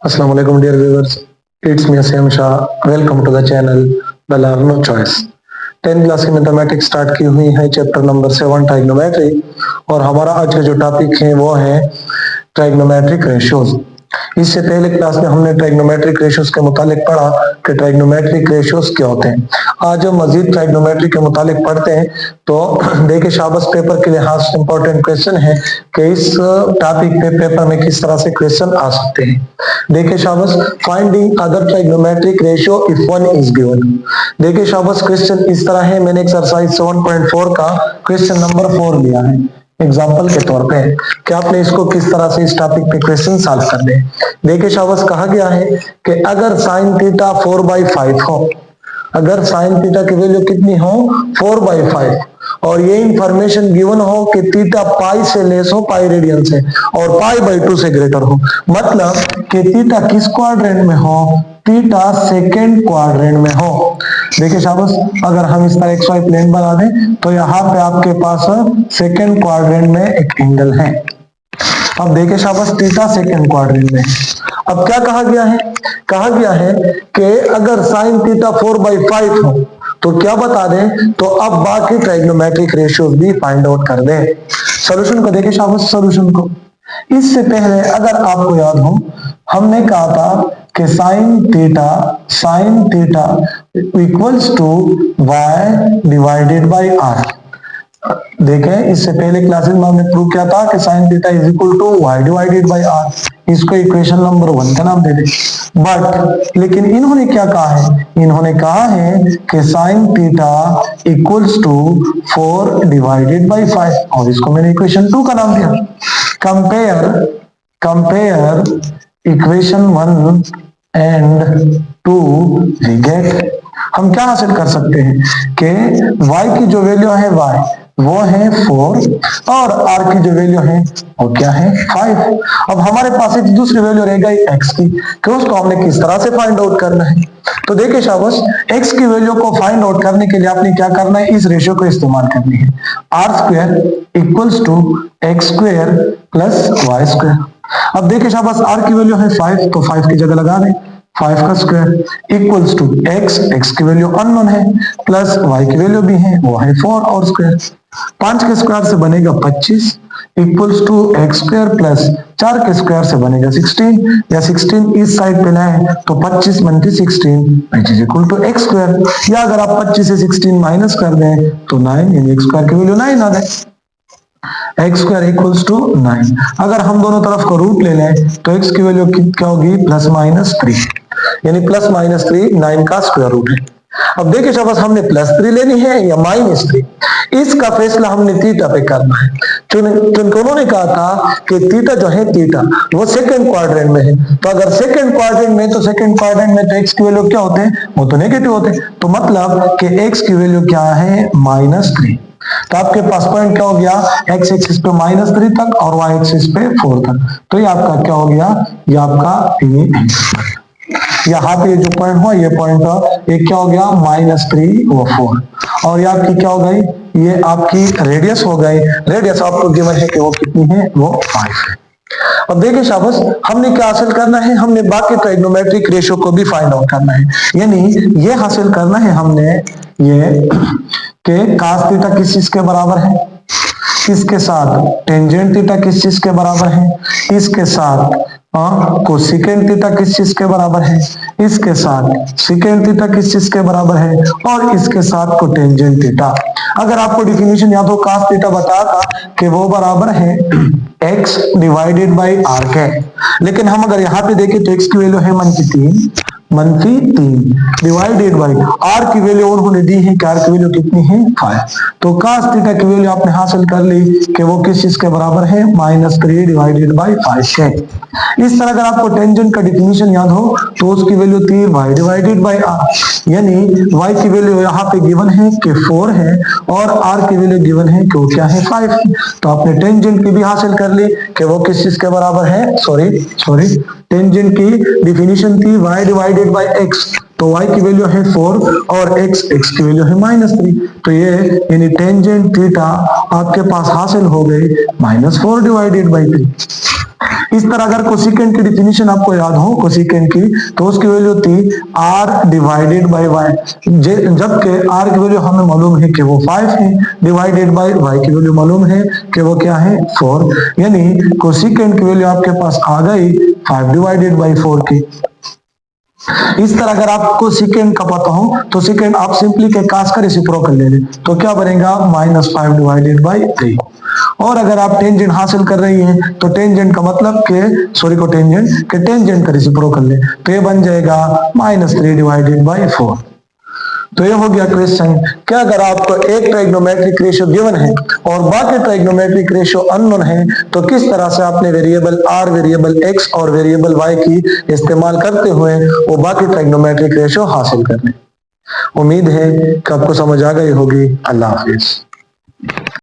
Assalamu alaikum dear viewers. It's me Asim Shah. Welcome to the channel The Learner Choice. 10th class की mathematics start की हुई है chapter number 7 ट्राइग्नोमेट्री और हमारा आज का जो टॉपिक है वो है ट्राइग्नोमेट्रिक रेशियोज। इससे पहले क्लास में हमने ट्राइग्नोमेट्रिक रेशियोज के मुतालिक पढ़ा कि ट्राइग्नोमेट्रिक रेशियोज क्या होते हैं। आज हम मजीद ट्राइग्नोमेट्री के मुतालिक पढ़ते हैं। तो देखिए शाबाश पेपर के लिहाज से इंपॉर्टेंट क्वेश्चन है कि इस टॉपिक पे पेपर में किस तरह से क्वेश्चन आ सकते हैं। देखिए शाबाश, finding other trigonometric ratio if one is given. देखिए शाबाश, क्वेश्चन इस तरह है। मैंने एक्सरसाइज 7.4 का क्वेश्चन नंबर 4 लिया है एग्जाम्पल के तौर पे कि आपने इसको किस तरह से इस टॉपिक पे क्वेश्चन सॉल्व करने। देखिए शाबाश, कहा गया है कि अगर साइन थीटा 4/5 हो, अगर साइन थीटा की वैल्यू कितनी हो 4/5 और ये इंफॉर्मेशन गिवन हो कि थीटा पाई से लेस हो, पाई रेडियन से, और पाई/2 से ग्रेटर हो, मतलब कि थीटा किस क्वाड्रेंट में हो, थीटा सेकेंड क्वाड्रेंट में हो। देखिए शाबाश, अगर हम इस तरह एक्स वाई प्लेन बना दें तो यहाँ पे आपके पास सेकेंड क्वाड्रेंट में एक एंगल है। अब देखिए शाबाश, थीटा सेकेंड क्वाड्रेंट में। अब क्या कहा गया है, कहा गया है कि अगर साइन थीटा 4/5 हो तो क्या बता दें, तो अब बाकी ट्राइग्नोमेट्रिक रेशियोज भी फाइंड आउट कर दें। सॉल्यूशन को देखिए शाबाश, सॉल्यूशन को इससे पहले अगर आपको याद हो हमने कहा था कि sine theta equals to y divided by R. देखें, इससे पहले क्लासेस में हमने प्रूव किया था कि sine theta is equal to y divided by R. इसको इक्वेशन नंबर 1 का नाम दे दे। बट लेकिन इन्होंने क्या कहा है, इन्होंने कहा है कि sine theta equals to 4 divided by 5 और इसको मैंने इक्वेशन 2 का नाम दिया। Compare equation 1 and 2 we get. हम क्या हासिल कर सकते हैं कि y की जो वैल्यू है y वो है 4 और r की जो वैल्यू है वो क्या है 5। अब हमारे पास एक दूसरी वैल्यू रह गई x की, कि उसको हमने किस तरह से फाइंड आउट करना है। तो देखिए शाबाश, x की वैल्यू को फाइंड आउट करने के लिए आपने क्या करना है, इस रेशियो को इस्तेमाल करनी है। r² equals to x² plus y²। अब देखिए शाबाश, r की वैल्यू है 5 तो 5 की जगह लगा दें 5 का स्क्वायर इक्वल्स टू x की वैल्यू अननोन है, प्लस y की वैल्यू भी है वो है 4 और स्क्वायर। 5 के स्क्वायर से बनेगा 25 इक्वल्स टू x² प्लस 4 के स्क्वायर से बनेगा 16, या 16 इस साइड पे लाए तो 25 मंथी 16 which is equal to x²। या अगर आप 25 से 16 माइनस कर दें तो 9, यानी x² की वैल्यू 9 आ गई। x² equals to 9। अगर हम दोनों तरफ को रूट ले लें तो x की वैल्यू क्या होगी, +-3, यानी +-3 9 का स्क्वायर रूट है। अब देखिए शाबाश, हमने +3 लेनी है या -3, इसका फैसला हमने थीटा पे करना है। क्योंकि उन्होंने कहा था कि थीटा जो है, थीटा वो सेकंड क्वाड्रेंट में है, तो अगर सेकंड क्वाड्रेंट में, तो सेकंड क्वाड्रेंट में तो x की वैल्यू क्या होते हैं, वो तो नेगेटिव होते हैं। तो मतलब कि x की वैल्यू क्या है, -3। तो आपके पास पॉइंट क्या हो गया, x एक्सिस पे -3 तक और y एक्सिस पे 4 तक। तो ये आपका क्या हो गया, ये आपका यहाँ पे जो पॉइंट हुआ, ये पॉइंट एक क्या हो गया, -3 व 4, और ये आपकी क्या हो गई, ये आपकी रेडियस हो गई। रेडियस आपको गिवन है कि वो कितनी है, वो 5 है। अब देखिए शाबाश, हमने क्या हासिल करना है, हमने बाकी ट्राइग्नोमेट्रिक रेशियो को भी फाइंड आउट करना है। यानी ये हासिल करना है हमने ये कि cos थीटा किस चीज के बराबर है, इसके साथ टेंजेंट थीटा किस चीज के बराबर है, इसके साथ कोसेकेंट थीटा किस चीज के बराबर है, इसके साथ सेकेंट थीटा किस चीज के बराबर है, और इसके साथ कोटेंजेंट थीटा। अगर आपको डिफिनीशन याद हो, cos थीटा बताया था कि वो बराबर है x डिवाइडेड बाई r के। लेकिन हम अगर यहाँ पे देखें तो x की वैल्यू है -3 डिवाइडेड बाई r की वैल्यू उन्होंने दी है कि r की वैल्यू कितनी है 5। तो cos थीटा की वैल्यू आपने हासिल कर ली कि वो किस चीज के बराबर है, -3 डिवाइडेड बाई 5 है। इस तरह अगर आपको टेंजेंट का डिफिनीशन याद हो तो उसकी वैल्यू थी y डिवाइडेड बाई r, यानी y की वैल्यू यहाँ पे गिवन है कि 4 है और r की वैल्यू गिवन है कि वो क्या है 5। तो आपने टेंजेंट की भी हासिल कर ली कि वो किस चीज के बराबर है, सॉरी टेंजेंट की डिफिनीशन थी y डिवाइडेड बाई x, तो y की वैल्यू है 4 और x की वैल्यू है -3। तो ये यानी टेंजेंट थीटा आपके पास हासिल हो गई -4 डिवाइडेड बाई 3। इस तरह अगर कोसिकेंट की डिफिनीशन आपको याद हो कोसिकेंट की, तो उसकी वैल्यू थी r डिवाइडेड बाई y, जबकि r की वैल्यू हमें मालूम है कि वो 5 है, डिवाइडेड बाई y की वैल्यू मालूम है कि वो क्या है 4, यानी कोसिकेंट की वैल्यू आपके पास आ गई 5 डिवाइडेड बाई 4 की। इस तरह अगर आपको सेकेंड का पता हो तो सेकेंड आप सिंपली के कास का रेसिप्रोकल ले लें, तो क्या बनेगा -5 डिवाइडेड बाई 3। और अगर आप टेंजेंट हासिल कर रही हैं तो टेंजेंट का मतलब के सॉरी को टेंजेंट का रेसिप्रोकल ले, तो ये बन जाएगा -3 डिवाइडेड बाई 4। तो ये हो गया क्वेश्चन। क्या अगर आपको एक ट्राइग्नोमेट्रिक रेशियो गिवन है और बाकी ट्राइग्नोमेट्रिक रेशियो अननोन है, तो किस तरह से आपने वेरिएबल r, वेरिएबल x और वेरिएबल y की इस्तेमाल करते हुए वो बाकी ट्राइग्नोमेट्रिक रेशियो हासिल करने। उम्मीद है कि आपको समझ आ गई होगी। अल्लाह हाफिज।